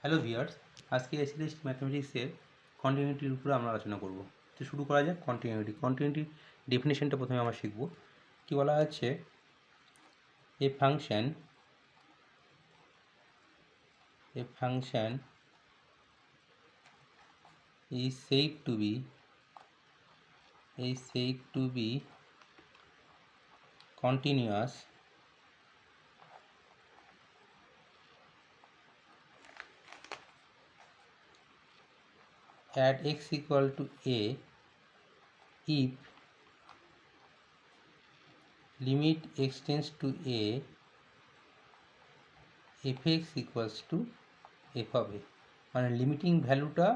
Hello viewers, আজকে SLST ম্যাথমেটিক্সের কন্টিনিউটির উপরে আমরা আলোচনা করব। তো শুরু করা যাক। কন্টিনিউটির ডেফিনেশনটা প্রথমে আমরা শিখব। কি বলা আছে, এ function is said to be continuous at x equal to a if limit x tends to a fx equals to f of a। মানে লিমিটিং ভ্যালুটা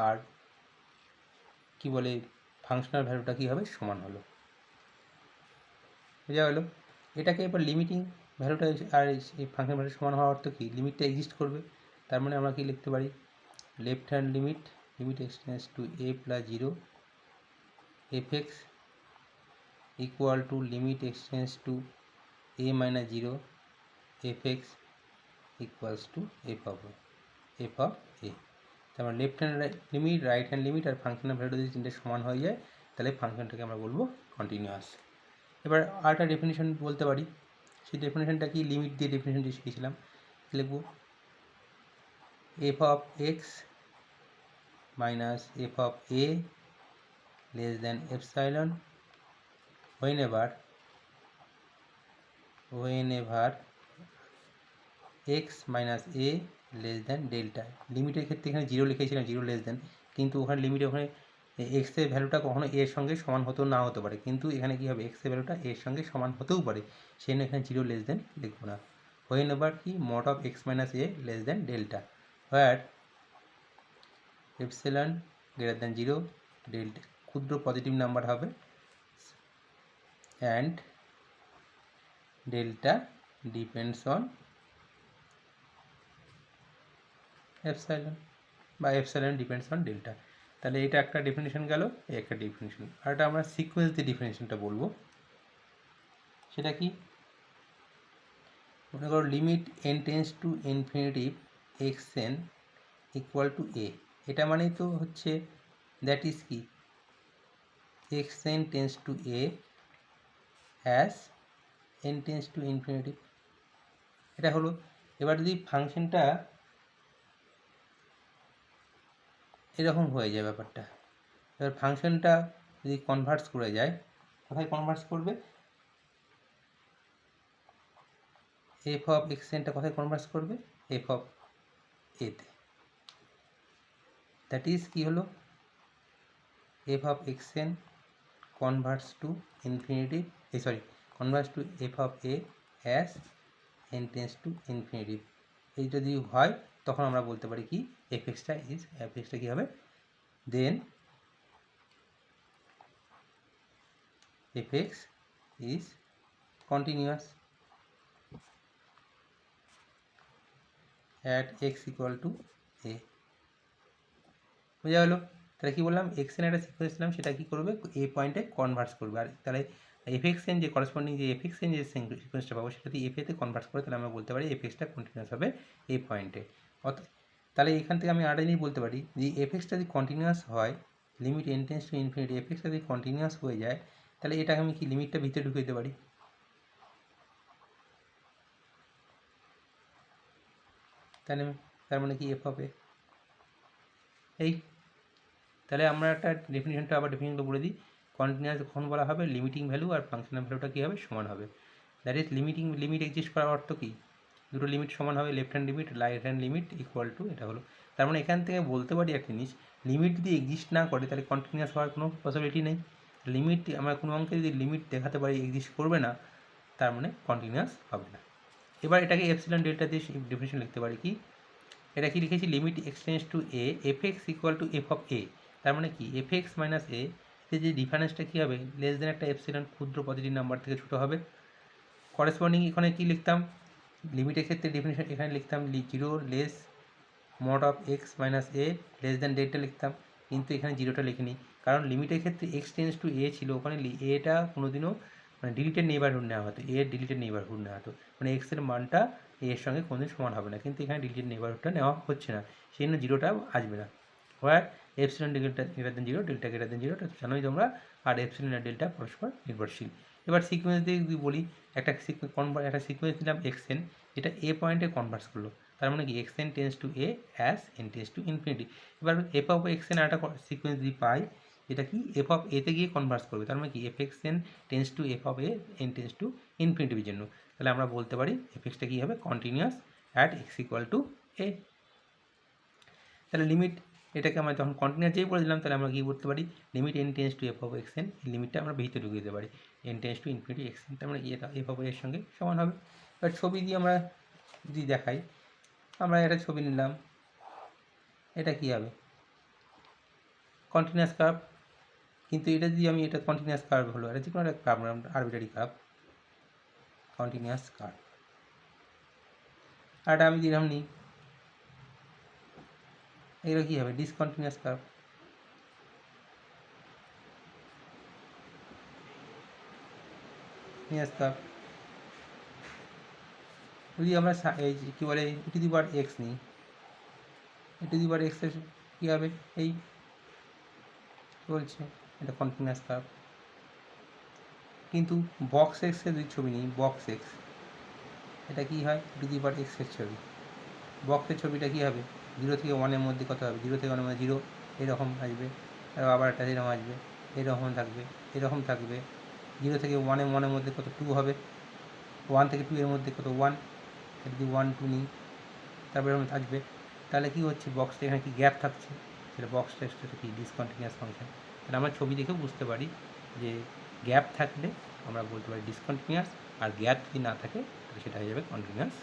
আর কি বলে ফাংশনাল ভ্যালুটা কী হবে, সমান হলো। বোঝা গেল। এটাকে এবার লিমিটিং ভ্যালুটা আর এই ফাংশন ভ্যালু সমান হওয়ার অর্থ কী, লিমিটটা এক্সিস্ট করবে। তার মানে আমরা কি লিখতে পারি, left hand limit x tends to a plus 0 fx equal to limit x tends to a minus 0 fx equals to f of a। তার মানে left hand limit, right hand limit আর ফাংশনের ভ্যালু যদি তিনটে সমান হয়ে যায়, তাহলে ফাংশনটাকে আমরা বলবো কন্টিনিউয়াস। এবার আরেকটা ডেফিনেশন বলতে পারি। সেই ডেফিনেশনটা কি, লিমিট দিয়ে ডেফিনেশনটি শিখেছিলাম। লিখব F of x minus f of A less than epsilon when ever x minus A less than delta. লিমিটের ক্ষেত্রে এখানে 0 লিখেছিলাম, 0 লেস দেন, কিন্তু ওখানে লিমিটে ওখানে এক্সের ভ্যালুটা কখনো এর সঙ্গে সমান হতেও না হতে পারে, কিন্তু এখানে কী হবে, এক্সের ভ্যালুটা এর সঙ্গে সমান হতেও পারে, সেই জন্য এখানে 0 লেস দেন লিখবো না। হোয়েন এভার কি, mod of x minus A less than delta, where epsilon greater than 0, delta ক্ষুদ্র পজিটিভ নাম্বার হবে, and delta depends on epsilon বা এপসাইলন ডিপেন্ডস অন ডেল্টা। তাহলে এটা একটা ডেফিনেশন গেল, এই একটা ডেফিনেশন। আর এটা আমরা সিকোয়েন্স দিয়ে ডেফিনেশনটা বলবো। সেটা কি, মনে করো limit n tends to infinitive x n equal to a. এটা মানেই তো হচ্ছে দ্যাট ইজ কি, x n tends to a as n tends to infinitive. এটা হলো। এবার যদি ফাংশনটা এরকম হয়ে যায় ব্যাপারটা, এবার ফাংশনটা যদি কনভার্স করে যায়, কোথায় কনভার্স করবে, এফ অফ এক্স এনটা কোথায় কনভার্স করবে, এফ অফ এতে। দ্যাট ইজ কি হলো, f of x n converse to infinitive, converse to f of a as n tends to infinitive. এই যদি হয় তখন আমরা বলতে পারি কি, এফ এক্সটা কী হবে, then f x is continuous at x equal to a. বোঝা গেলো। তাহলে কী বললাম, এক্স এন একটা সিকোয়েন্স দিলাম, সেটা কী করবে, এ পয়েন্টে কনভার্স করবে। আর তাহলে এফ এক্স এন যে করেসপন্ডিং যে এফ এক্স এন যে সিকোয়েন্সটা পাবো, সেটা যদি এফ এতে কনভার্স করে, তাহলে আমরা বলতে পারি এফ এক্সটা কন্টিনিউয়াস হবে এই পয়েন্টে। তাহলে এখান থেকে আমি আরেকটা জিনিস বলতে পারি, যে এফ এক্সটা যদি কন্টিনিউয়াস হয়, limit n tends to infinity, F extra যদি কন্টিনিউয়াস হয়ে যায়, তাহলে এটাকে আমি কি লিমিটটা ভিতরে ঢুকে দিতে পারি। তার মানে কি, এফ হবে এই। তাহলে আমরা একটা ডেফিনেশনটা বলে দিই। কন্টিনিউয়াস কখন বলা হবে, লিমিটিং ভ্যালু আর ফাংশনাল ভ্যালুটা কী হবে, সমান হবে। দ্যাট ইজ লিমিট এক্সিস্ট করার অর্থ কী, দুটো লিমিট সমান হবে, left hand limit right hand limit equal to, এটা হলো। তার মানে এখান থেকে বলতে পারি একটা জিনিস, লিমিট যদি এক্সিস্ট না করে, তাহলে কন্টিনিউয়াস হওয়ার কোনো পসিবিলিটি নেই। লিমিট আমরা কোনো অঙ্কে যদি লিমিট দেখাতে পারি এক্সিস্ট করবে না, তার মানে কন্টিনিউয়াস হবে না। এবার এটাকে এপসিলন ডেল্টা দিয়ে ডেফিনেশন লিখতে পারি কি, এটা কি লিখেছি, limit x tends to a f x equal to f of a. তার মানে কি, এফ এক্স মাইনাস এ, এতে যে ডিফারেন্সটা কী হবে, লেস দেন একটা এপসিলন, ক্ষুদ্র পজিটিভ নাম্বার থেকে ছোটো হবে। করেসপন্ডিং এখানে কী লিখতাম, লিমিটের ক্ষেত্রে ডেফিনেশন এখানে লিখতাম 0 less mod of x minus A less than delta লিখতাম, কিন্তু এখানে 0টা লিখিনি, কারণ লিমিটের ক্ষেত্রে এক্স টেন্স টু এ ছিল, ওখানে এটা কোনোদিনও মানে ডিলিটেড নেইবারহুড নেওয়া হতো, এর ডিলিটেড নেইবারহুড নেওয়া হতো, মানে এক্সের মানটা এর সঙ্গে কোনোদিন সমান হবে না, কিন্তু এখানে ডিলিটেড নেইবারহুডটা নেওয়া হচ্ছে না, সেই জন্য জিরোটাও আসবে না। Where epsilon greater than zero, delta greater than zero, জানোই তোমরা, আর এপসিলন আর ডেল্টা পরস্পর নির্ভরশীল। এবার সিকোয়েন্স দিয়ে যদি বলি, একটা সিকোয়েন্স দিলাম এক্সএন, যেটা এ পয়েন্টে কনভার্স করলো, তার মানে কি XN tense to a as n tends to infinity. এবার এফ অফ এক্সএন একটা সিকোয়েন্স যদি পাই, যেটা কি এফ অফ এতে গিয়ে কনভার্স করবে, তার মানে কি f x n tends to f of a n tends to ইনফিনিটির জন্য, তাহলে আমরা বলতে পারি এফ এক্সটা কী হবে, continuous at x equal to a. তাহলে লিমিট এটাকে আমরা যখন কন্টিনিউয়াস যেই বলে দিলাম, তাহলে আমরা কী করতে পারি, limit n tends to f of x N, এই লিমিটটা আমরা ভিতরে ঢুকিয়ে দিতে পারি, N tends to infinity x N, তার মানে এটা এফ অফ এর সঙ্গে সমান হবে। এবার ছবি দিয়ে আমরা যদি দেখাই, আমরা একটা ছবি নিলাম, এটা কী হবে, কন্টিনিউয়াস কার্ভ, কিন্তু এটা যদি আমি এটা কন্টিনিউয়াস কার্ভ হলো, এটা যে কোনো একটা curve, arbitrary curve, continuous curve. আর এটা আমি দিলাম নিই, এগুলো কী হবে, ডিসকন্টিনিউয়াস কার্ভ। কার্ভ যদি আমরা এই কী বলে ই টু দি পাওয়ার এক্স নিই, ই টু দি পাওয়ার এক্সের কী হবে, এই বলছে এটা কন্টিনিউয়াস কার্ভ। কিন্তু বক্স এক্সের যদি ছবি নিই, বক্স এক্স, এটা কী হয়, ই টু দি পাওয়ার এক্সের ছবি, বক্সের ছবিটা কী হবে, 0 থেকে 1-এর মধ্যে কত হবে, 0 থেকে 1-এর মধ্যে 0 এরকম আসবে, আর আবার একটা এরকম আসবে, এরকম থাকবে, এরকম থাকবে, 0 থেকে 1-এর মধ্যে কত 2 হবে, 1 থেকে 2 এর মধ্যে কত 1, যদি 1 2 নিই, তারপরে এরকম থাকবে। তাহলে কী হচ্ছে, বক্সটা এখানে কি গ্যাপ থাকছে, সেটা বক্স টেস্টটা কি ডিসকন্টিনিউয়াস ফাংশন। তাহলে আমরা ছবি দেখেও বুঝতে পারি যে গ্যাপ থাকলে আমরা বলতে পারি ডিসকন্টিনিউয়াস, আর গ্যাপ যদি না থাকে তাহলে সেটা হয়ে যাবে কন্টিনিউয়াস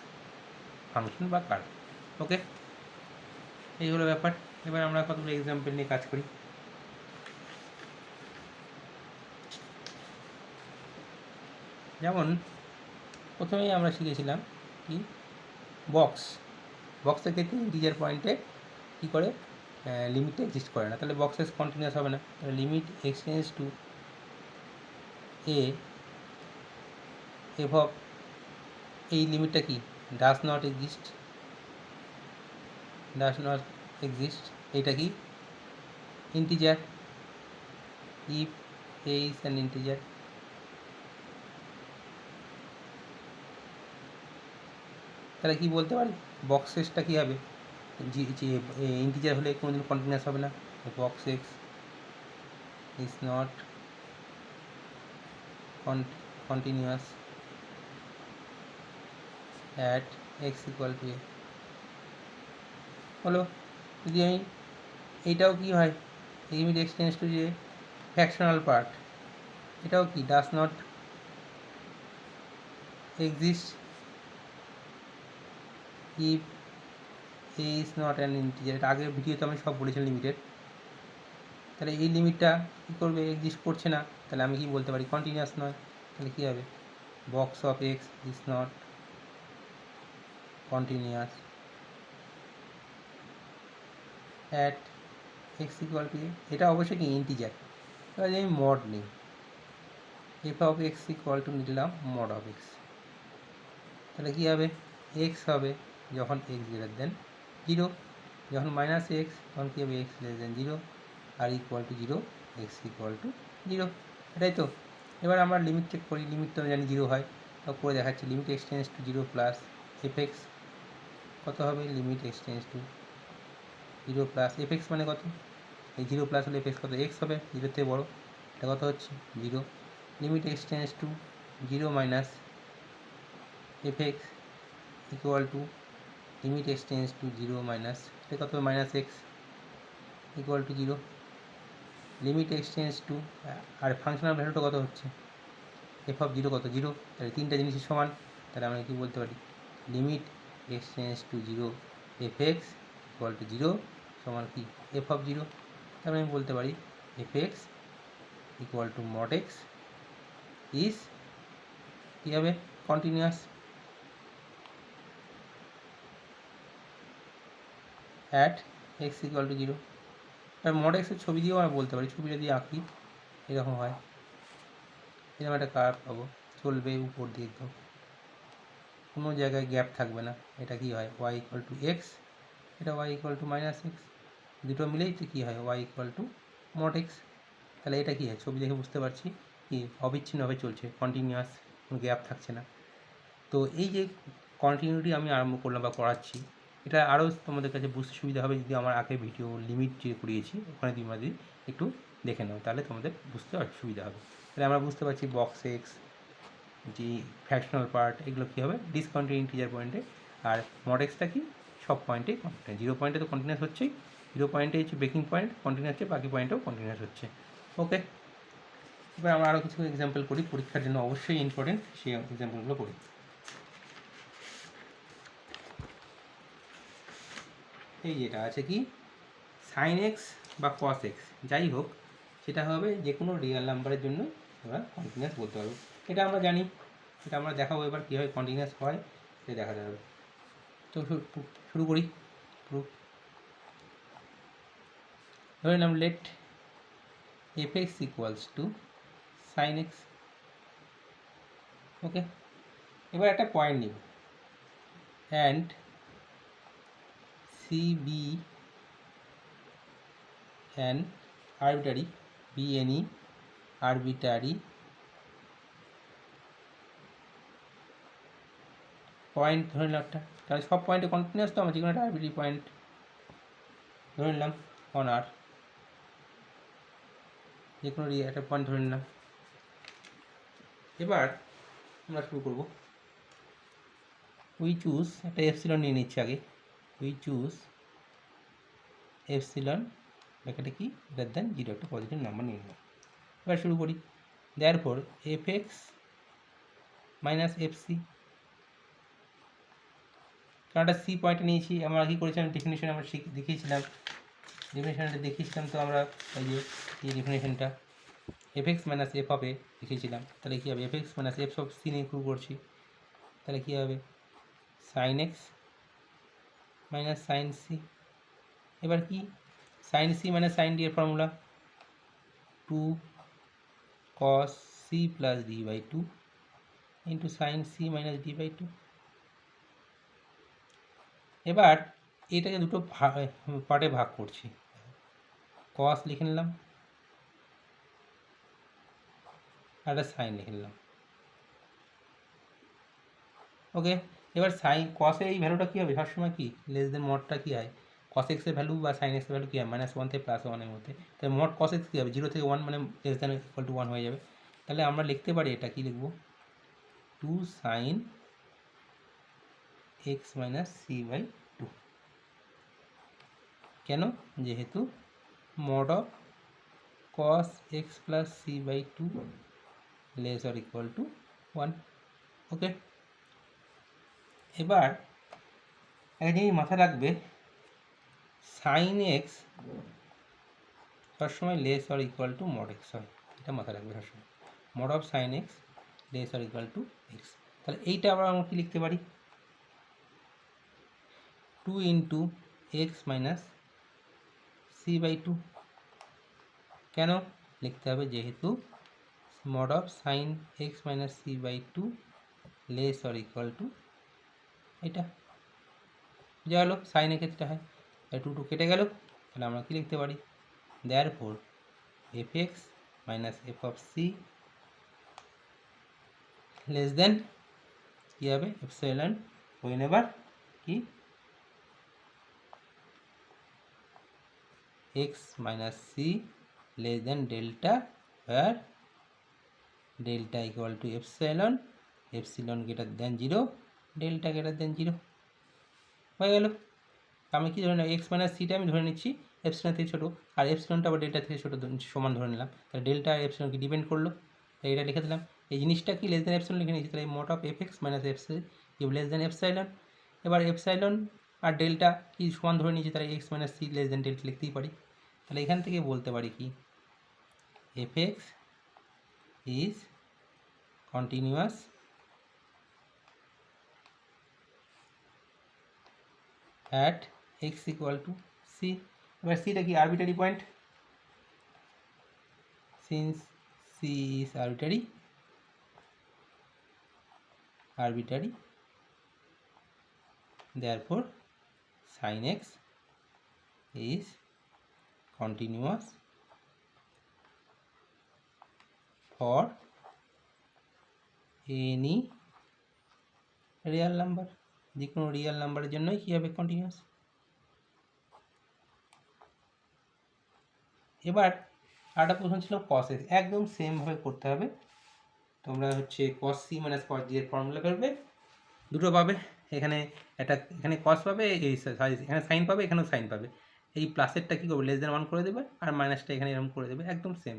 ফাংশন বা কার্ভ। ওকে, এই হলো ব্যাপার। এবার আমরা কতগুলো এক্সাম্পল নিয়ে কাজ করি। যেমন প্রথমেই আমরা শিখেছিলাম কি, বক্সের ক্ষেত্রে ইন্টিজার পয়েন্টে কী করে লিমিটটা এক্সিস্ট করে না, তাহলে বক্সেস কন্টিনিউয়াস হবে না। তাহলে limit x tends to a f of, এই লিমিটটা কি, ডাজ নট এক্সিস্ট, এইটা কি integer, if a is an integer. তাহলে কি বলতে পারি, বক্সেসটা কী হবে, যে ইন্টিজার হলে কোনোদিন কন্টিনিউয়াস হবে না, box x is not continuous at x equal to a হলো। যদি আমি এইটাও কি হয়, লিমিট এক্সটেন্স টু যে ফ্র্যাকশনাল পার্ট, এটাও কি does not exist if a is not an integer. এটা আগের ভিডিওতে আমি সব বলেছিলাম লিমিটেড। তাহলে এই লিমিটটা কী করবে, এক্সিস্ট করছে না, তাহলে আমি কি বলতে পারি, কন্টিনিউয়াস নয়। তাহলে কী হবে, box of x is not continuous at x equal to a. এটা অবশ্যই কি ইন্টিজার। এবার যদি আমি মড নিই, f of x equal to নিলাম মড অফ এক্স, তাহলে কী হবে, এক্স হবে যখন এক্স গ্রেটার দেন 0, যখন মাইনাস এক্স তখন কী হবে, এক্স লেস দেন 0, আর equal to 0, x equal to 0, এটাই তো। এবার আমরা লিমিট চেক করি, লিমিট তো জানি 0 হয়, তো করে দেখাচ্ছি, limit x tends to 0 plus f x কত হবে, limit x tends to 0 plus f x মানে কত, এই 0 প্লাস হলে এফ এক্স কত, এক্স হবে, 0 থেকে বড়ো, এটা কত হচ্ছে 0, limit x tends to 0 minus f x equal to limit x tends to 0 minus, এটা কত minus x equal to 0, limit x tends to, আর ফাংশনাল ভ্যালুটা কত হচ্ছে, এফ অফ 0 কত 0, তাহলে তিনটা জিনিসই সমান, তাহলে আমরা কী বলতে পারি, limit x tends to 0 f x equal to 0 সমান কি এফ অফ 0, তাহলে আমি বলতে পারি f x equal to mod x is কী হবে, continuous at x equal to 0। আর মড এক্সের ছবি দিয়েও আমরা বলতে পারি, ছবিটা দিয়ে আঁকি এরকম হয়, এরকম একটা কার্ভ পাবো, চলবে উপর দিয়ে তো, কোনো জায়গায় গ্যাপ থাকবে না। এটা কি হয় y ইকুয়াল টু এক্স, এটা y equal to minus x, দুটো মিলেই তো কী হয় y equal to mod x. তাহলে এটা কী হয় ছবি দেখে বুঝতে পারছি কি অবিচ্ছিন্নভাবে চলছে, কন্টিনিউয়াস, কোনো গ্যাপ থাকছে না। তো এই যে কন্টিনিউটি আমি আরম্ভ করলাম বা করাচ্ছি, এটা আরও তোমাদের কাছে বুঝতে সুবিধা হবে যদি আমার আগে ভিডিও লিমিট যে করিয়েছি ওখানে তোমরা যদি একটু দেখে নাও, তাহলে তোমাদের বুঝতে সুবিধা হবে। তাহলে আমরা বুঝতে পারছি বক্স এক্স যে ফ্র্যাকশনাল পার্ট এগুলো কী হবে ডিসকন্টিনিউ ইন্টিজার পয়েন্টে, আর মড এক্সটা কি সব পয়েন্টেই কন্টিনিউয়াস, 0 পয়েন্টে তো কন্টিনিউয়াস হচ্ছেই, 0 পয়েন্টে হচ্ছে ব্রেকিং পয়েন্ট কন্টিনিউয়াস হচ্ছে, বাকি পয়েন্টেও কন্টিনিউয়াস হচ্ছে। ওকে, এবার আমরা আরও কিছু এক্সাম্পল করি, পরীক্ষার জন্য অবশ্যই ইম্পর্টেন্ট সেই এক্সাম্পলগুলো করি। এই যেটা আছে কি সাইন এক্স বা কস এক্স যাই হোক, সেটা হবে যে কোনো রিয়েল নাম্বারের জন্য আমরা কন্টিনিউয়াস বলতে পারবো। এটা আমরা জানি, এটা আমরা দেখাবো এবার কীভাবে কন্টিনিউয়াস হয় সেটা দেখা যাবে। তো শুরু করি প্রুফ। ধরে নিলাম let f x equals to sine x. Okay, এবার একটা পয়েন্ট নিব and c be an arbitrary be any arbitrary point ধরে নিলাম একটা, তাহলে সব পয়েন্টে কন্টিনিউয়াস তো আমার যে কোনো একটা আরবিটারি পয়েন্ট ধরে নিলাম অন আর, যে কোনো একটা পয়েন্ট ধরে নিলাম। এবার আমরা শুরু করব, উই চুজ একটা এপসিলন নিয়ে নিচ্ছি আগে, উই চুজ এপসিলন ব্র্যাকেটে কি গ্রেটার দেন 0 একটা পজিটিভ নাম্বার নিয়ে নিলাম। এবার শুরু করি, therefore f x minus f c, কারণ একটা সি পয়েন্টে নিয়েছি, আমরা কী করেছিলাম ডেফিনেশন আমরা দেখিয়েছিলাম, ডেফিনেশনটা দেখিয়েছিলাম তো আমরা এই যে এই ডেফিনেশনটা f x minus f of a দেখিয়েছিলাম। তাহলে কী হবে f x minus f of c নিয়ে শুরু করছি, তাহলে কী হবে sine x minus sine c. এবার কি sine c minus sine d এর formula 2 cos c plus d by 2 into sine c minus d by 2। এবার এটাকে দুটো পার্টে ভাগ করছি, cos লিখে নিলাম আর একটা সাইন লিখে নিলাম। ওকে, এবার সাইন কসের এই ভ্যালুটা কী হবে সবসময় কি লেস দেন মডটা কী হয় কস এক্সের ভ্যালু বা সাইন এক্সের ভ্যালু কী হয় -1 থেকে +1 মধ্যে, তাই মড কস এক্স কী হবে 0 থেকে 1 মানে লেস দেন ইকুয়াল টু 1 হয়ে যাবে। তাহলে আমরা লিখতে পারি এটা কি লিখব 2 sine x minus c by 2। কেন, যেহেতু mod of cos x plus c by 2 less or equal to 1। Okay, এবার একটা জিনিস মাথায় রাখবে, সাইন এক্স সবসময় less or equal to mod x হয়, এটা মাথায় রাখবে সবসময়, mod of sine x less or equal to x. তাহলে এইটা আবার আমরা কি লিখতে পারি 2 into x minus c by 2। কেন লিখতে হবে, যেহেতু mod of sine x minus c by 2 less or equal to এটা, যা হলো সাইনের ক্ষেত্রে হয়, তাই 2 কেটে গেল। তাহলে আমরা কি লিখতে পারি therefore f x minus f of c less than কী হবে এপসাইলন হোয়েনেভার কি x minus c less than delta, where delta equal to epsilon, epsilon greater than 0, delta greater than 0 হয়ে গেল। আমি কি ধরে নিলাম এক্স মাইনাস সিটা আমি ধরে নিচ্ছি এপসিলন থেকে ছোটো, আর এপসিলনটা আবার ডেল্টা থেকে ছোটো সমান ধরে নিলাম, তাহলে ডেল্টা আর এপসিলনকে ডিপেন্ড করলো, তাই এটা লিখে দিলাম। এই জিনিসটা কি লেস দেন এপসিলন লিখে নিচ্ছি, তাহলে mod of f x minus f c you less than epsilon. এবার এপসাইলন আর ডেল্টা কি সমান ধরে নিচ্ছি, তাহলে x minus c less than delta লিখতেই পারি। তাহলে এখান থেকে বলতে পারি কি f x is continuous at x equal to c। এবার সিটা কি arbitrary point, since c is arbitrary therefore sin x is continuous for any real number, যে কোনো রিয়েল নাম্বারের জন্যই কী হবে কন্টিনিউয়াস। এবার আরেকটা প্রশ্ন ছিল cos x, একদম সেমভাবে করতে হবে। তোমরা হচ্ছে cos c minus cos d এর ফর্মুলা করবে, দুটো পাবে, এখানে এখানে cos পাবে, এই এখানে সাইন পাবে, এখানেও সাইন পাবে। এই প্লাসেরটা কী করবে, লেস দেন 1 করে দেবে, আর মাইনাসটা এখানে এরকম করে দেবে, একদম সেম।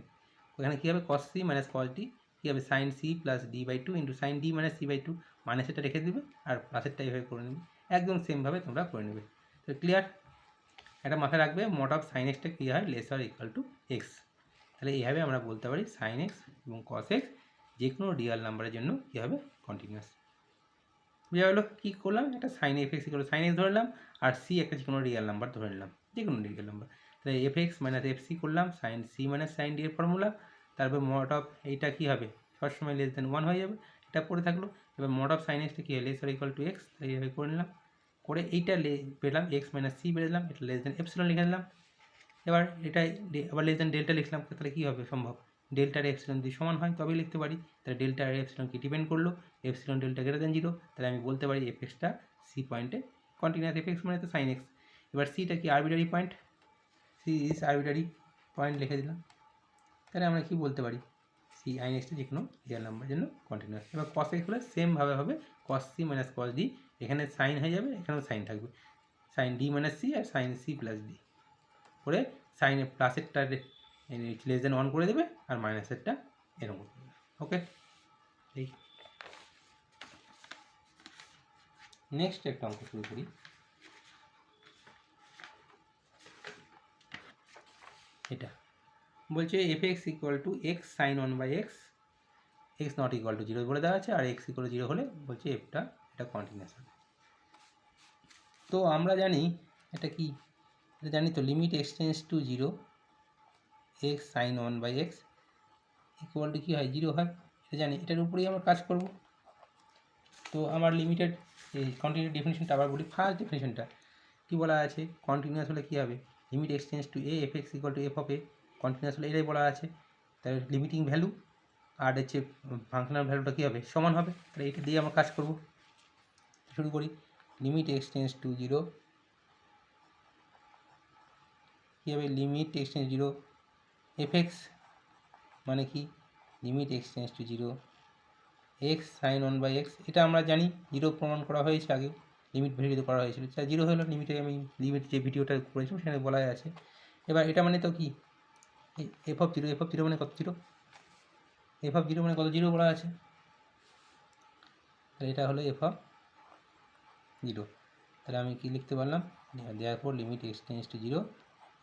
ওখানে কী হবে cos c minus cos d কী হবে sin c plus d by 2 into sin d minus c by 2, মাইনাসেরটা রেখে দেবে আর প্লাসেরটা এইভাবে করে নেবে, একদম সেমভাবে তোমরা করে নেবে। তো ক্লিয়ার? এটা মাথায় রাখবে, মড অফ সাইন এক্সটা কী হয়, less or equal to x. তাহলে এইভাবে আমরা বলতে পারি সাইন এক্স এবং কস এক্স যে কোনো রিয়াল নাম্বারের জন্য কী হবে কন্টিনিউয়াস। বোঝা গেলো কী করলাম, একটা sine f x equal sine x ধরে নিলাম, আর সি একটা যে কোনো রিয়াল নাম্বার ধরে নিলাম, যে কোনো রিয়াল নাম্বার। তাহলে f x minus f c করলাম, sine c minus sine d এর ফর্মুলা, তারপর মড অফ এইটা কী হবে সবসময় লেস দেন 1 হয়ে যাবে, এটা পড়ে থাকলো। এবার মড অফ সাইন এক্সটা কী হয়, less or equal to x, তাই এইভাবে করে নিলাম, করে এইটা পেলাম এক্স মাইনাস সি পেলাম, এটা লেস দেন এপসিলন লিখে দিলাম। এবার এটা আবার লেস দেন ডেল্টা লিখলাম, তাহলে কী হবে সম্ভব, ডেল্টা আর এপসিলন যদি সমান হয় তবেই লিখতে পারি। তাহলে ডেল্টা আর এপসিলন কি ডিপেন্ড করলো, এপসিলন ডেল্টা গ্রেটার দেন 0, তাহলে আমি বলতে পারি এফ এক্সটা সি পয়েন্টে কন্টিনিউয়াস, এফ এক্স মানে তো সাইন এক্স। এবার সিটা কি arbitrary point, c is arbitrary point লিখে দিলাম। তাহলে আমরা কি বলতে পারি, সি আইন এক্সটা যে কোনো রিয়েল নাম্বারের জন্য কন্টিনিউয়াস। এবার কস এক্স হলে সেমভাবে হবে, cos c minus cos d, এখানে সাইন হয়ে যাবে, এখানেও সাইন থাকবে, সাইন ডি মাইনাস সি আর সাইন সি প্লাস ডি করে সাইনের প্লাসেরটা লেস দেন 1 করে দেবে, আর মাইনাসেরটা এরকম করে দেবে। ওকে, এই নেক্সট একটা অঙ্ক শুরু করি। এটা বলছে f x equal to x sine 1 by x, x not equal to 0 বলে দেওয়া আছে, আর এক্স ইকুয়াল টু 0 হলে বলছে এটা কন্টিনিউয়াস হবে। তো আমরা জানি এটা কি, এটা জানি তো, limit x tends to 0 x sine 1 by x equal to কী হয়, 0 হয়, এটা জানি, এটার উপরেই আমরা কাজ করব। তো আমার লিমিটেড এই কন্টিনিউয়াস ডেফিনিশনটা আবার বলি। ফার্স্ট ডেফিনিশনটা কী বলা আছে, কন্টিনিউয়াস হলে কী হবে, limit x tends to a f x equal to f of a, continuous হলে এটাই বলা আছে। তাহলে লিমিটিং ভ্যালু আর হচ্ছে ফাংশনাল ভ্যালুটা কী হবে, সমান হবে। তাহলে এটা দিয়ে আমরা কাজ করব। শুরু করি, লিমিট এক্সটেন্স টু 0 কী হবে, লিমিট এক্সটেন্স 0 এফ এক্স মানে কি, limit x tends to 0 x sine 1 by x, এটা আমরা জানি 0 প্রমাণ করা হয়েছে আগে, লিমিট ভ্যালু করা হয়েছিল, 0 হলো লিমিটে, আমি লিমিট যে ভিডিওটা করেছিলাম সেখানে বলাই আছে। এবার এটা মানে তো কি, এফ অফ 0, এফ অফ 0 মানে কত, 0, এফ অফ 0 মানে কত, 0 বলা আছে। তাহলে এটা হলো এফ অফ 0। তাহলে আমি কি লিখতে পারলাম, therefore limit x tends to 0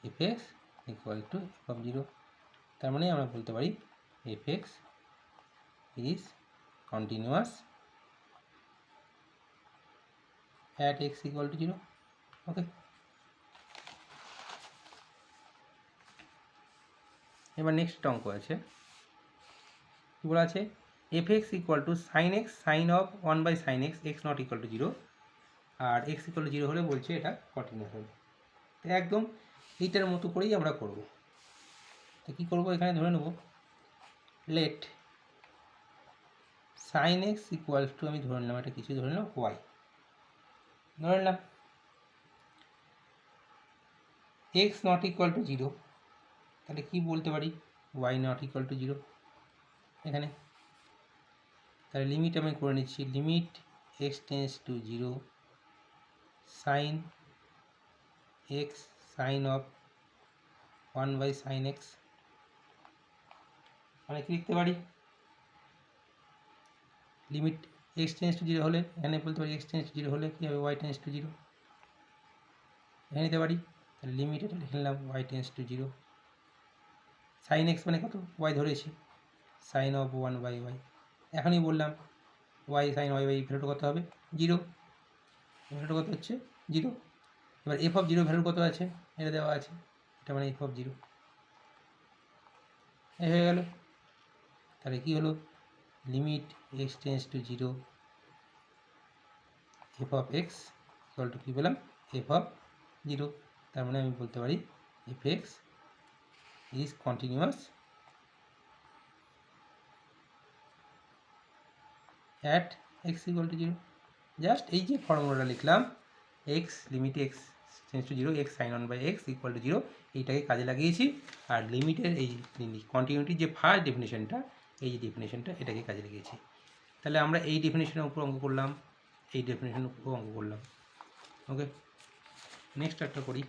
f x equal to f of 0। তার মানে আমরা বলতে পারি f x is continuous at x equal to 0. Okay, এবার নেক্সট অঙ্ক আছে, কী বলা আছে, f x equal to sine x sine of 1 by sine x, x not equal to 0, আর এক্স ইকুয়াল টু 0 হলে বলছে এটা কন্টিনিউয়াস হবে। তো একদম এইটার মতো করেই আমরা করব। তো কী করবো, এখানে ধরে নেব let sine x equals to, আমি ধরে নিলাম এটা কিছু ধরে নিলাম ওয়াই, ধরে নিলাম এক্স নট ইকুয়াল টু 0, তাহলে কী বলতে পারি, ওয়াই নট ইকুয়াল টু 0 এখানে। তাহলে লিমিট আমি করে নিচ্ছি, limit x tends to 0 sine x sine of 1 by sine x, মানে কী লিখতে পারি, লিমিট এক্স টেন্স টু 0 হলে এখানে বলতে পারি এক্স টেন্স টু 0 হলে কী হবে, ওয়াই টেন্স টু 0 এখানে নিতে পারি। তাহলে লিমিট এটা লিখে নিলাম y tends to 0, sine x মানে কত, ওয়াই ধরেছি, সাইন অফ 1 বাই ওয়াই, এখনই বললাম ওয়াই সাইন ওয়াই বাই ভ্যালুটা কত হবে, 0, ভ্যালুটা কত হচ্ছে 0। এবার এফ অফ 0 ভ্যালু কত আছে, এটা দেওয়া আছে, এটা মানে এফ অফ 0 এই হয়ে গেল। তাহলে কী হলো, limit x tends to 0 f of x equal to কী পেলাম এফ অফ জিরো। তার মানে আমি বলতে পারি f x is continuous at x equal to zero. Just এই যে ফর্মুলাটা লিখলাম x limit x tends to zero x sine one by x equal to zero, এইটাকে কাজে লাগিয়েছি। আর লিমিটের এই কন্টিনিউটির যে ফার্স্ট ডেফিনেশনটা, এই যে ডেফিনেশনটা, এটাকে কাজে লাগিয়েছি। তাহলে আমরা এই ডেফিনেশনের উপর অঙ্ক করলাম, এই ডেফিনেশনের উপর অঙ্ক করলাম। ওকে, নেক্সট একটা করি।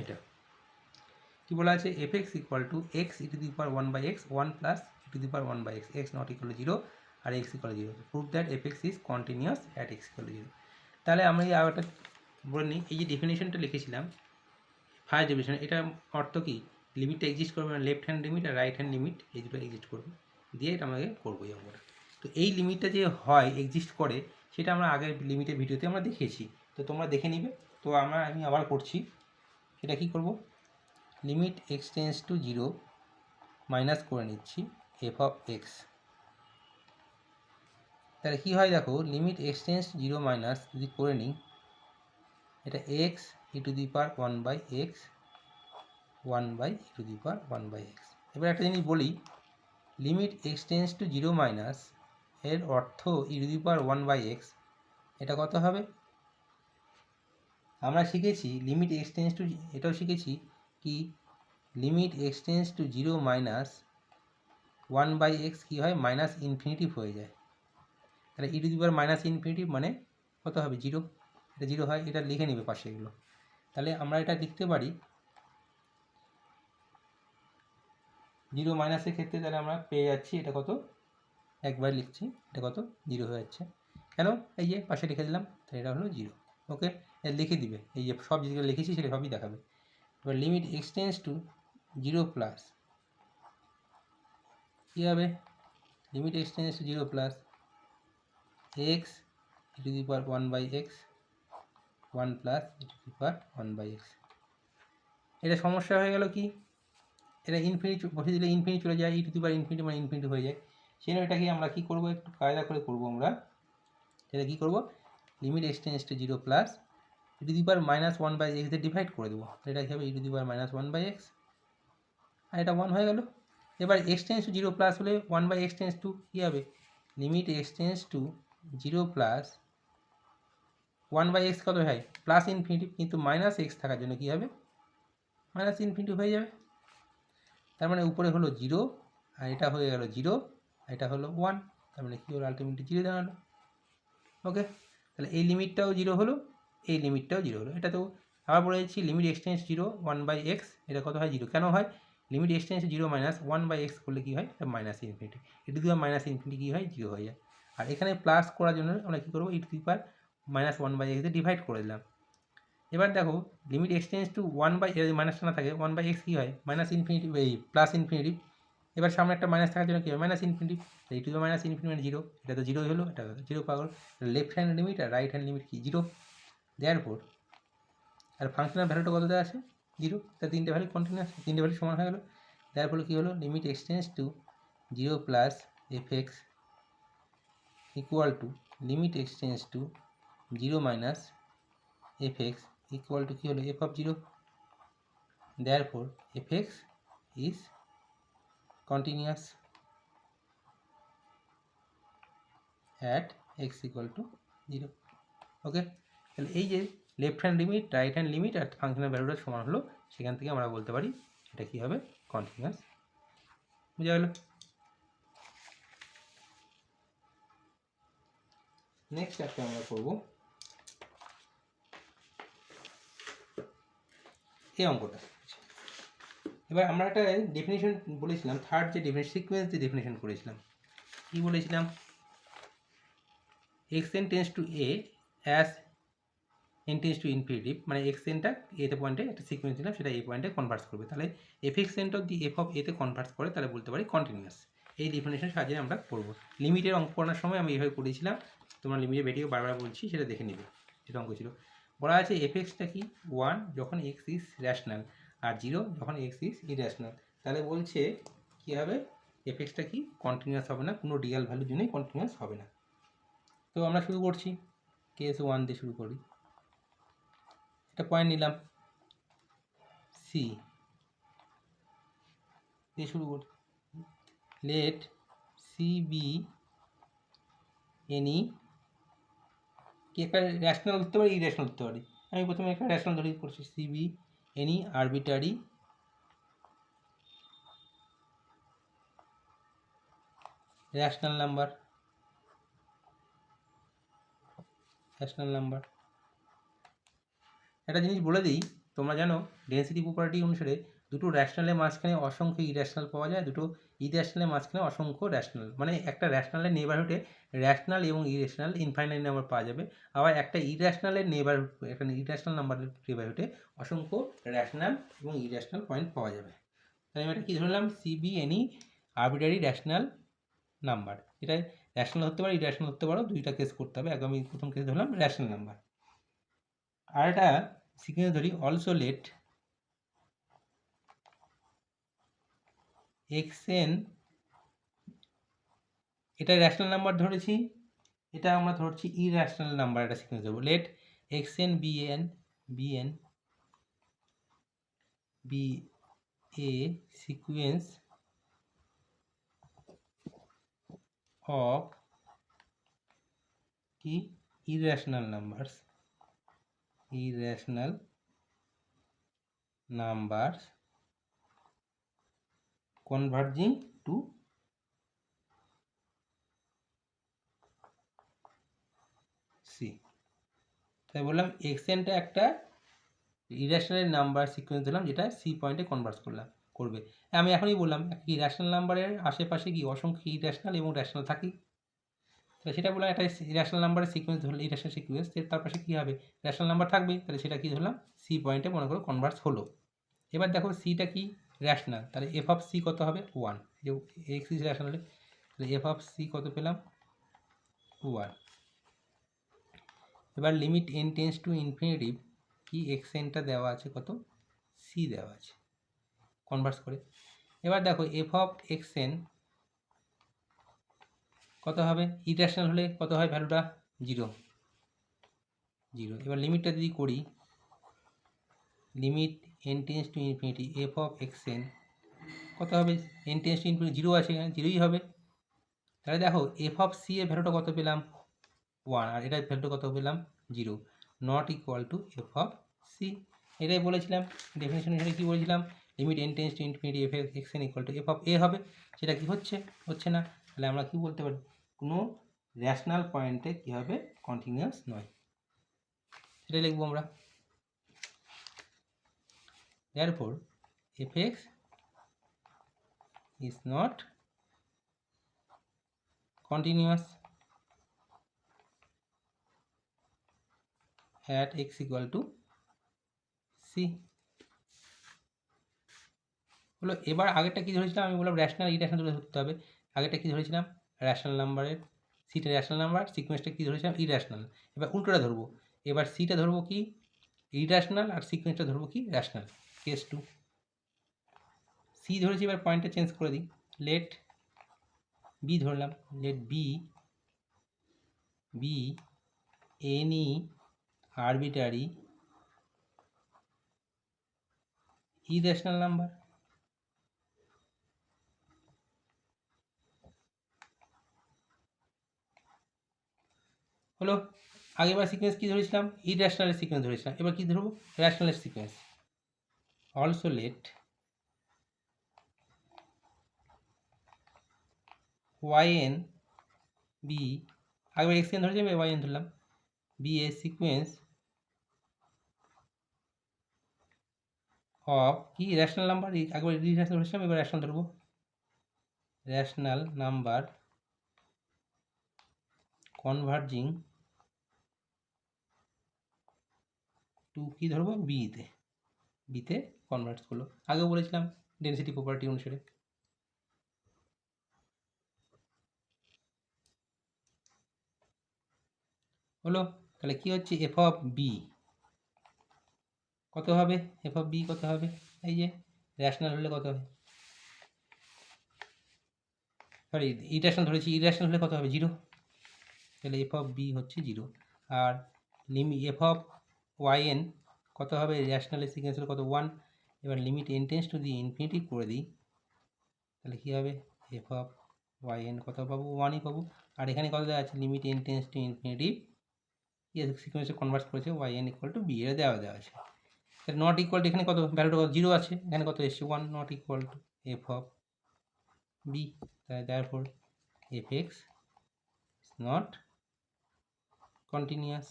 এটা কি বলা আছে, f x equal to x e to the power one by x one plus e to the power one by x x not equal to zero আর x equal to zero, prove that f x is continuous at x equal to zero. তাহলে আমি আর একটা বলে নিই, এই যে ডেফিনেশনটা লিখেছিলাম first definition, এটা অর্থ কি, লিমিটটা এক্সিস্ট করবে, মানে লেফট হ্যান্ড লিমিট আর রাইট হ্যান্ড লিমিট এই দুটো এক্সিস্ট করবে, দিয়ে এটা আমাকে করবো এই অঙ্কটা। তো এই লিমিটটা যে হয় এক্সিস্ট করে, সেটা আমরা আগের লিমিটের ভিডিওতে আমরা দেখিয়েছি, তো তোমরা দেখে নিবে। তো আমি আবার করছি, সেটা কি করব, limit x tends to zero minus করে নিচ্ছি এফ অফ এক্স। তাহলে কী হয় দেখো, limit x tends to zero minus যদি করে নিই, এটা x e to the power one by x one by e to the power one by x. এবার একটা জিনিস বলি, limit x tends to zero minus এর অর্থ e to the power one by x, এটা কত হবে, আমরা শিখেছি লিমিট এক্স টেন্স টু, এটাও শিখেছি কি limit x tends to zero minus one by x কী হয়, মাইনাস ইনফিনিটিভ হয়ে যায়। তাহলে e to the power minus infinity মানে কত হবে, জিরো। এটা জিরো হয়, এটা লিখে নেবে পাশে এগুলো। তাহলে আমরা এটা লিখতে পারি জিরো মাইনাসের ক্ষেত্রে, তাহলে আমরা পেয়ে যাচ্ছি এটা কত, একবার লিখছি এটা কত, জিরো হয়ে যাচ্ছে। কেন, এই যে পাশে লিখে দিলাম, তাহলে এটা হলো জিরো। ওকে, লিখে দিবে, এই যে সব যেগুলো লিখেছি সেটা সবই দেখাবে। এবার limit x tends to zero plus কী হবে, limit x tends to zero plus x e to the power one by x one plus e to the power one by x. এটা সমস্যা হয়ে গেল কি, এটা ইনফিনিটি বসে দিলে ইনফিনিটি চলে যায়, ই টু দি পাওয়ার ইনফিনিটি মানে ইনফিনিটি হয়ে যায়। সেই জন্য এটাকে আমরা কী করবো, একটু কায়দা করে করবো আমরা। সেটা কী করবো, limit x tends to zero plus e to the power minus one by x দিয়ে ডিভাইড করে দেবো, এটা কী হবে, e to the power minus one by x, আর এটা ওয়ান হয়ে গেল। এবার x tends to zero plus হলে one by x tends to কী হবে, limit x tends to zero plus one by x কত হয়, প্লাস ইনফিনিটি, কিন্তু মাইনাস এক্স থাকার জন্য কী হবে, মাইনাস ইনফিনিটি হয়ে যাবে। তার মানে উপরে হলো জিরো, আর এটা হয়ে গেল জিরো, এটা হলো ওয়ান, তার মানে কী হলো, আলটিমেটলি জিরো দাঁড়ালো। ওকে, তাহলে এই লিমিটটাও জিরো হলো, এই লিমিটটাও জিরো হলো। এটা তো আবার বলে দিচ্ছি, limit x tends zero one by x, এটা কত হয়, জিরো। কেন হয়, limit x tends zero minus one by x করলে কী হয়, minus infinity, e to the power minus infinity কী হয়, জিরো হয়ে যায়। আর এখানে প্লাস করার জন্য আমরা কী করবো, e to the power minus one by x দিয়ে ডিভাইড করে দিলাম। এবার দেখো, limit x tends to one by, যদি মাইনাসটা না থাকে, ওয়ান বাই এক্স কী হয়, মাইনাস ইনফিনিটি, এই প্লাস ইনফিনিটি। এবার সামনে একটা মাইনাস থাকার জন্য কী হয়, minus infinity, e to the minus infinity মানে জিরো, এটা তো জিরোই হলো, এটা জিরো পাগল। লেফট হ্যান্ড লিমিট আর রাইট হ্যান্ড লিমিট কি, জিরো। দেয়ারফর আর ফাংশনাল ভ্যালুটা কত দেওয়া আছে, জিরো। তা তিনটে ভ্যালু কন্টিনিউয়াস, তিনটে ভ্যালু সমান হয়ে গেলো। দেয়ারফর কী হলো, limit x tends to zero plus f x equal to limit x tends to zero minus f x equal to কী হলো, f of zero. Therefore f x is continuous at x equal to zero. Okay, তাহলে এই যে left hand limit, right hand limit আর functional ভ্যালুটা সমান হলো, সেখান থেকে আমরা বলতে পারি এটা কী হবে, কন্টিনিউয়াস। বুঝা গেল। নেক্সট একটা আমরা করব এই অঙ্কটা। এবার আমরা একটা ডেফিনেশন বলেছিলাম, থার্ড যে ডেফিনেশন, সিকোয়েন্স যে ডেফিনেশন করেছিলাম, কী বলেছিলাম, x n tends to a as n tends to infinitive, মানে এক্স এনটা এতে পয়েন্টে একটা সিকোয়েন্স দিলাম, সেটা এই পয়েন্টে কনভার্স করবে। তাহলে এফ এক্স এনটা দি এফ অফ এতে কনভার্স করে, তাহলে বলতে পারি কন্টিনিউয়াস। এই ডেফিনেশনের সাহায্যে আমরা করব। লিমিটের অঙ্ক করার সময় আমি এইভাবে করেছিলাম, তোমরা লিমিটের ভিডিও বারবার বলছি, সেটা দেখে নেবে। এটা অঙ্ক ছিল, বলা আছে এফ এক্সটা কি, ওয়ান যখন এক্স ইজ র্যাশনাল আর জিরো যখন এক্স ইজ ইরেশনাল। তাহলে বলছে কী হবে, এফ এক্সটা কি, কন্টিনিউয়াস হবে না, কোনো রিয়াল ভ্যালুর জন্যই কন্টিনিউয়াস হবে না। তো আমরা শুরু করছি কেস 1 দিয়ে শুরু করি। একটা পয়েন্ট নিলাম সি দিয়ে শুরু করি। লেট সি বি এনি কি একটা র্যাশনাল হতে পারে, ইরেশনাল হতে পারে। আমি প্রথমে একটা র্যাশনাল ধরে করছি, c b any arbitrary rational number. একটা জিনিস বলে দিই, তোমরা জানো ডেন্সিটি প্রপার্টি অনুসারে দুটো র্যাশনালের মাঝখানে অসংখ্য ইরেশনাল পাওয়া যায়, দুটো ইরেশনালের মাঝখানে অসংখ্য র্যাশনাল। মানে একটা র্যাশনালের নেবারহুডে র্যাশনাল এবং ইরেশনাল ইনফাইনাইট নাম্বার পাওয়া যাবে, আবার একটা ইরেশনালের নেবারহুড, একটা ইরেশনাল নাম্বারের নেবারহুডে অসংখ্য র্যাশনাল এবং ইরেশনাল পয়েন্ট পাওয়া যাবে। তাই আমি এটা কী ধরলাম, c b any arbitrary rational number. এটাই র্যাশনাল হতে পারে, ইরেশনাল হতে পারো, দুইটা কেস করতে হবে। আগে আমি প্রথম কেস ধরলাম র্যাশনাল নাম্বার। আর একটা সিকোয়েন্স ধরি, অলসো লেট xn, এটা র্যাশনাল নাম্বার ধরেছি, এটা আমরা ধরছি ইর‍্যাশনাল নাম্বার। একটা সিকোয়েন্স দেবো, late xn be a sequence of কি irrational numbers converging to C। তাই বললাম xnটা একটা ইরেশনাল নাম্বার সিকোয়েন্স দিলাম যেটা সি পয়েন্টে কনভার্স করবে। আমি এখনই বললাম কি র্যাশনাল নাম্বারের আশেপাশে কি অসংখ্য ইরেশনাল এবং র্যাশনাল থাকি, তাহলে সেটা বললাম একটা র্যাশনাল নাম্বারের সিকোয়েন্স ধরলে, ইরেশনাল সিকোয়েন্স, তার পাশে কী হবে, র্যাশনাল নাম্বার থাকবে, তাহলে সেটা কী ধরলাম, সি পয়েন্টে মনে করো কনভার্স হলো। এবার দেখো সিটা কি র্যাশনাল, তাহলে এফ অফ সি কত হবে 1, যে এক্স ইজ র্যাশনাল, তাহলে এফ অফ সি কত পেলাম 1। এবার limit n tends to infinity কি এক্স এনটা দেওয়া আছে কত, সি দেওয়া আছে, কনভার্স করে। এবার দেখো এফ অফ এক্স এন কত হবে, ইরেশনাল হলে কত হয় ভ্যালুটা 0। এবার লিমিটটা যদি করি, limit n tends to infinity F of x N কত হবে, এন টেন্স টু ইনফিনিটি 0 আছে, এখানে 0ই হবে। তাহলে দেখো এফ অফ সি এর ভ্যালুটা কত পেলাম 1, আর এটার ভ্যালুটা কত পেলাম 0, not equal to f of c. এটাই বলেছিলাম ডেফিনেশন হিসেবে, কী বলেছিলাম, limit n tends to infinity f x n equal to f of a হবে। সেটা কি হচ্ছে না, তাহলে আমরা কি বলতে পারি, কোনো র্যাশনাল পয়েন্টে কী হবে, কন্টিনিউয়াস নয়। সেটাই লিখবো আমরা। Therefore fx is not continuous at x equal to c হলো। এবার আগেরটা কি ধরেছিলাম, আমি বললাম র্যাশনাল ইরেশনাল ধরে ধরতে হবে। আগেরটা কি ধরেছিলাম, র্যাশনাল নাম্বারের সিটা র্যাশনাল নাম্বার, সিকোয়েন্সটা কি ধরেছিলাম ইরেশনাল। এবার উল্টোটা ধরবো, এবার সিটা ধরবো কি ইরেশনাল আর সিকোয়েন্সটা ধরবো কি র্যাশনাল। কেস 2 সি ধরেছি, এবার পয়েন্টটা চেঞ্জ করে দিই, লেট বি ধরলাম, let b any arbitrary irrational number. হলো। আগেবার সিকোয়েন্স কী ধরেছিলাম, ইরেশনালের সিকোয়েন্স ধরেছিলাম, এবার কী ধরবো, র্যাশনালের sequence. Also let yn be, আগেবার এক্স এন ধরেছি, আমি ওয়াই এন ধরলাম, বি এ সিকোয়েন্স অফ কি র্যাশনাল নাম্বার, একবার ইরেশনাল ধরেছিলাম, এবার র্যাশনাল ধরবো, র্যাশনাল নাম্বার কনভার্জিং টু কি ধরবো, বিতে কনভার্ট করলো। আগেও বলেছিলাম ডেনসিটি প্রপার্টি অনুসারে। হলো। তাহলে কি হচ্ছে, এফ অফ বি কত হবে, এফ অফ বি কত হবে, এই যে র্যাশনাল হলে কত হবে, সরি ইরেশনাল ধরেছি, ইরেশনাল হলে কত হবে 0। তাহলে এফ অফ বি হচ্ছে 0। আর এফ অফ ওয়াই এন কত হবে, র্যাশনাল সিকোয়েন্সের কত 1। এবার limit n tends to the infinity করে দিই, তাহলে কী হবে এফ অফ ওয়াই এন কত পাবো, 1ই পাবো। আর এখানে কত দেওয়া আছে, limit n tends to infinity সিকোয়েন্সে কনভার্ট করেছে y n equal to b, এটা দেওয়া আছে। তাহলে নট ইকুয়াল টু এখানে কত ভ্যালুটা কত 0 আছে, এখানে কত এসছে 1, not equal to f of b, তাই therefore f x is not continuous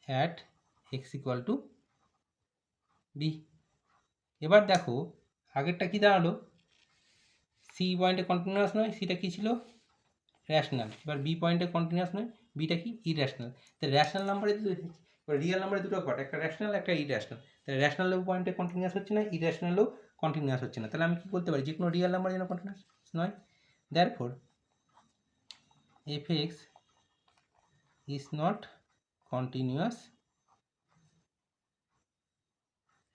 at x equal to b. এবার দেখো আগেরটা কী দাঁড়ালো, সি পয়েন্টে কন্টিনিউয়াস নয়, সিটা কী ছিল র্যাশনাল। এবার বি পয়েন্টে কন্টিনিউয়াস নয়, বিটা কি ইরেশনাল। তো র্যাশনাল নাম্বারে রিয়েল নাম্বারে দুটো পার্ট, একটা র্যাশনাল একটা ইরেশনাল। তাহলে র্যাশনাল পয়েন্টে কন্টিনিউয়াস হচ্ছে না, ইরেশনালও কন্টিনিউয়াস হচ্ছে না, তাহলে আমি কী বলতে পারি, যে কোনো রিয়েল নাম্বার যেন কন্টিনিউয়াস নয়। therefore f x is not continuous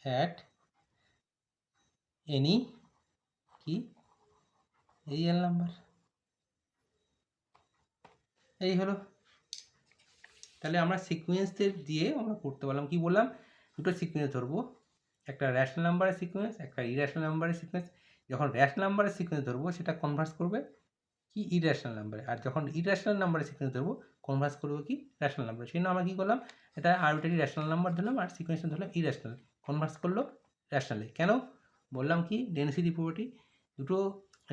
at any কি রিয়েল নাম্বার। এই হলো, তাহলে আমরা সিকোয়েন্সদের দিয়ে আমরা করতে পারলাম। কি বললাম, দুটো সিকোয়েন্স ধরবো, একটা র্যাশনাল নাম্বারের সিকোয়েন্স, একটা ইরেশনাল নাম্বারের সিকোয়েন্স। যখন র্যাশনাল নাম্বারের সিকোয়েন্স ধরবো সেটা কনভার্স করবে কি ইরেশনাল নাম্বারে, আর যখন ইরেশনাল নাম্বারের সিকোয়েন্স ধরবো কনভার্স করবো কি র্যাশনাল নাম্বারে। সেই জন্য আমরা কী করলাম, এটা আরবিটারি র্যাশনাল নাম্বার ধরলাম আর সিকোয়েন্সটা ধরলাম ইরেশনাল, কনভার্স করলো র্যাশনালে। কেন বললাম, কি ডেনসিটি প্রপার্টি, দুটো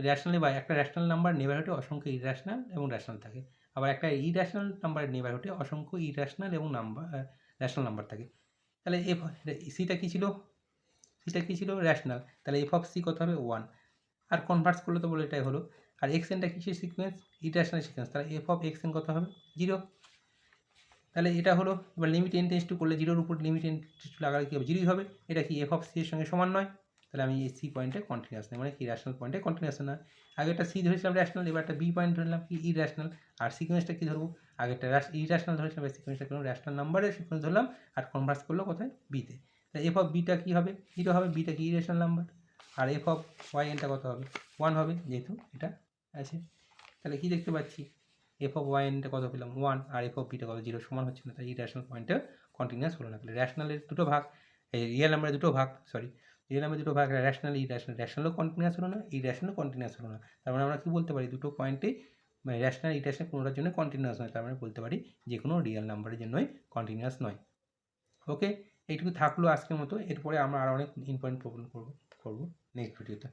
র্যাশনালি বা একটা র্যাশনাল নাম্বার নেবারহুডে অসংখ্য ইরেশনাল এবং র্যাশনাল থাকে, আবার একটা ইরেশনাল নাম্বারের নেবারহুডে অসংখ্য ইরেশনাল এবং র্যাশনাল নাম্বার থাকে। তাহলে এফ সিটা কী ছিল, সিটা কী ছিল র্যাশনাল, তাহলে এফ অফ সি কত হবে 1, আর কনভার্স করলে তো বলে এটাই হলো। আর এক্স এনটা কিসের সিকোয়েন্স, ইটারেশনাল সিকোয়েন্স, তাহলে এফ অফ এক্স এন কত হবে 0। তাহলে এটা হলো, এবার লিমিট এন টেন্স টু করলে 0-র উপর লিমিট এন টেন্স টু লাগালে কী হবে 0ই হবে। এটা কি এফ অফ সি এর সঙ্গে সমান নয়, তাহলে আমি এই সি পয়েন্টে কন্টিনিউয়াস নেই, মানে কি র্যাশনাল পয়েন্টে কন্টিনিউয়াস না। আগে একটা সি ধরেছিলাম র্যাশনাল, এবার একটা বি পয়েন্ট ধরলাম কি ইরেশনাল। আর সিকোয়েন্সটা কী ধরবো, আগে একটা ইরেশনাল ধরেছিলাম, সিকোয়েন্সটা কোনো র্যাশনাল নাম্বারের সিকোয়েন্স ধরলাম আর কনভার্স করলো কোথায় বিতে। তাহলে এফ অফ বিটা কী হবে 0 হবে, বিটা কি ইরেশনাল নাম্বার। আর এফ অফ ওয়াই এনটা কত হবে 1 হবে, যেহেতু এটা আছে। তাহলে কি দেখতে পাচ্ছি, এফ অফ ওয়াই এনটা কত পেলাম 1, আর এফ অফ বিটা কত 0, সমান হচ্ছে না, তাই ইরেশনাল পয়েন্টে কন্টিনিউয়াস হলো না। তাহলে র্যাশনালের দুটো ভাগ, এই রিয়েল নাম্বারের দুটো ভাগ, রিয়েল নাম্বারের দুটো ভাগ, র্যাশনাল ইরেশনাল, র্যাশনালও কন্টিনিউয়াস হলো না, ইরেশনালও কন্টিনিউয়াস হলো না। তার মানে আমরা কী বলতে পারি, দুটো পয়েন্টে মানে র্যাশনাল ইরেশনাল কোনোটার জন্য কন্টিনিউয়াস নয়, তার মানে বলতে পারি যে কোনো রিয়েল নাম্বারের জন্যই কন্টিনিউয়াস নয়। ওকে, এইটুকু থাকলো আজকের মতো। এরপরে আমরা আরও অনেক ইম্পর্টেন্ট প্রবলেম করবো নেক্সট ভিডিওতে।